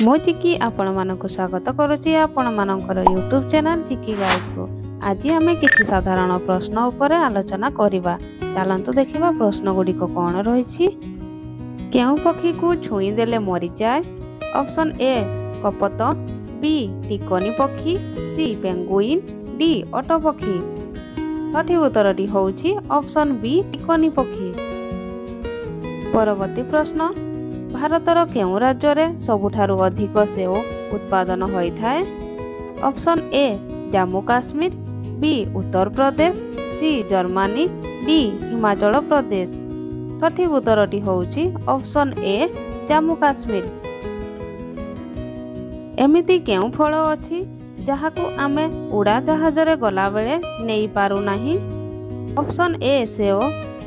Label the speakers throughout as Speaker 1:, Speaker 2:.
Speaker 1: मो चिकी आपण मानक स्वागत करुच्ची आपण मानकर यूट्यूब चैनल चिकी गाइड को। आज आम किसी साधारण प्रश्न उपर आलोचना करवा। चलतु देखा प्रश्न गुड़िक कौन रही। केउ पक्षी को छुई देले मरी जाए? ऑप्शन ए कपत, बी टिकनी पक्षी, सी पेंगुइन, डी ओट पक्षी। सठिक उत्तरटी होउछि ऑप्शन बी टिकनी पक्षी। परवर्ती प्रश्न, भारतर केउ राज्य रे सबुठारु अधिक सेओ उत्पादन होइथाए? Option A Jammu Kashmir, B Uttar Pradesh, C Germany, D Himachal Pradesh. सठिक उत्तरटी होउछि ऑप्शन ए जम्मू काश्मीर। एमिति केउ फल अछि जहाकू आमे उड़ा जहाज रे गला बेले नेई पारु नाही? ऑप्शन ए सेओ,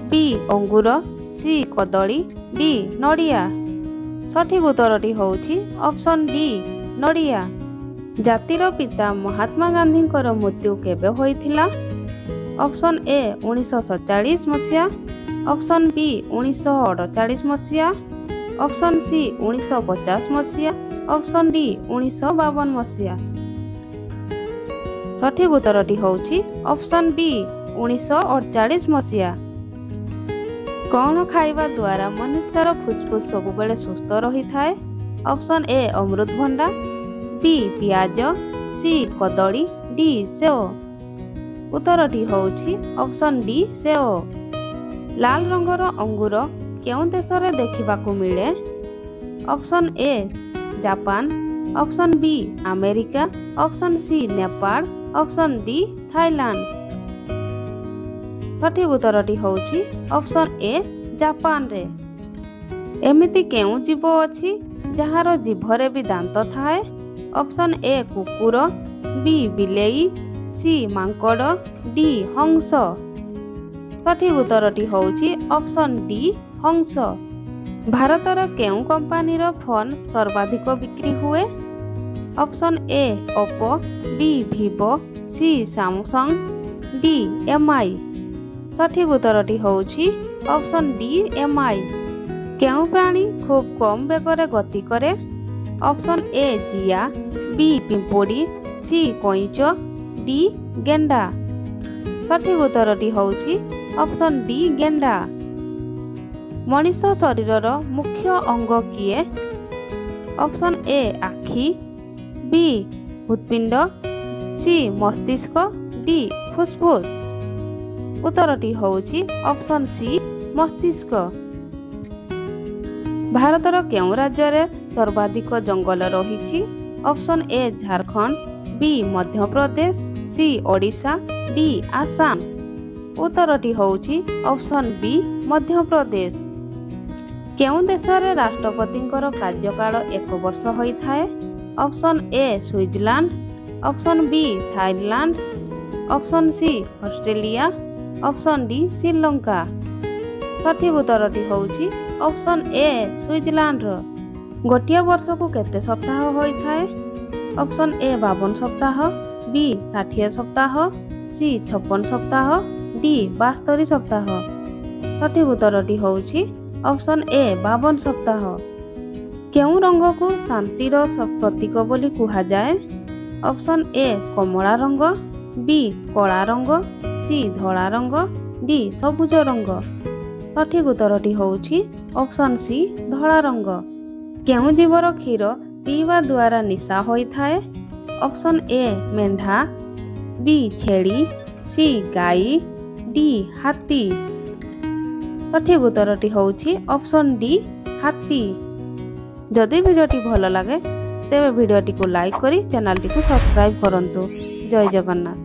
Speaker 1: बी अंगूर, सी कदली, डी नड़िया। सठिक उत्तरटी होउछि ऑप्शन डी नड़िया। जातिर पिता महात्मा गांधी मृत्यु केबे होइथिला? ऑप्शन ए 1947 मसिया, ऑप्शन बी 1948 मसिया, ऑप्शन सी 1950 मसिया, ऑप्शन डी 1952 मसिया। सठिक उत्तरटी होउछि ऑप्शन बी 1948 मसिया। कौन खाइबा द्वारा मनुष्यर फुसफुस सब बेले सुस्थ रही थाए? ऑप्शन ए अमृतभंडा, बी पियाज, सी कदली, डी सेओ। उत्तरटी होउछि ऑप्शन डी सेओ। लाल रंगर अंगूर केउ देश रे देखिबाकू मिले? Option A Japan, option B America, option C Nepal, option D Thailand. सठिक उत्तरटी होउछि ऑप्शन ए जापान रे। एमिति केउ जीव अछि जहार जीभरे भी दांत थाए? ऑप्शन ए कुकुर, बी बिलेई, सी मांकड़, डी हंस। सठिक उत्तरटी होउछि ऑप्शन डी हंस। भारतर केउ कंपनी रो फोन सर्वाधिक बिक्री हुए? Option A Oppo, B Vivo, C Samsung, D MI. सठिक उत्तरटी होउछि ऑप्शन डी एमआई। केउ प्राणी खूब कम बेगरे गति करे? ऑप्शन ए जिया, बी पिंपोड़ी, सी कोइंच, डी गेंडा। सठिक उत्तरटी होउछि ऑप्शन डी गेंडा। मनुष शरीरर मुख्य अंग किए? ऑप्शन ए आखि, बी हृदपिंड, सी मस्तिष्क, डी फुसफुस। उत्तरटी होउछि ऑप्शन सी मस्तिष्क। भारतर केउ राज्य रे सर्वाधिक जंगल रहिछि? Option A Jharkhand, B Madhya Pradesh, C Odisha, D Assam. उत्तरटी होउछि ऑप्शन बी मध्य प्रदेश। केउ देश रे राष्ट्रपतिंकर कार्यकाल 1 वर्ष होइथाए? Option A Switzerland, option B Thailand, option C Australia, option D Sri Lanka. सठिक उत्तरटी होउछि ऑप्शन ए स्विट्जरलैंड। गोटिया वर्ष को केते सप्ताह होइथाए? ऑप्शन ए 52 सप्ताह, बी 60 सप्ताह, सी 56 सप्ताह, डी 72 सप्ताह। सठिक उत्तरटी होउछि ऑप्शन ए 52 सप्ताह। केउ रंग को शांतिर प्रतीक बोली कुहा जाए? ऑप्शन ए कमला रंग, बी कला रंग, सी धला रंग, डी सबुज रंग। सठिक उत्तरटी होउछि ऑप्शन सी धला रंग। केउ जीवर क्षीर पीवा द्वारा निशा होइथाए? ऑप्शन ए मेंढा, बी छेली, सी गाई, डी हाथी। सठिक उत्तरटी होउछि ऑप्शन डी हाथी। जदि वीडियोटी भल लागे तेबे वीडियोटी को लाइक करी चैनल टी को सब्सक्राइब करंतु। जय जगन्नाथ।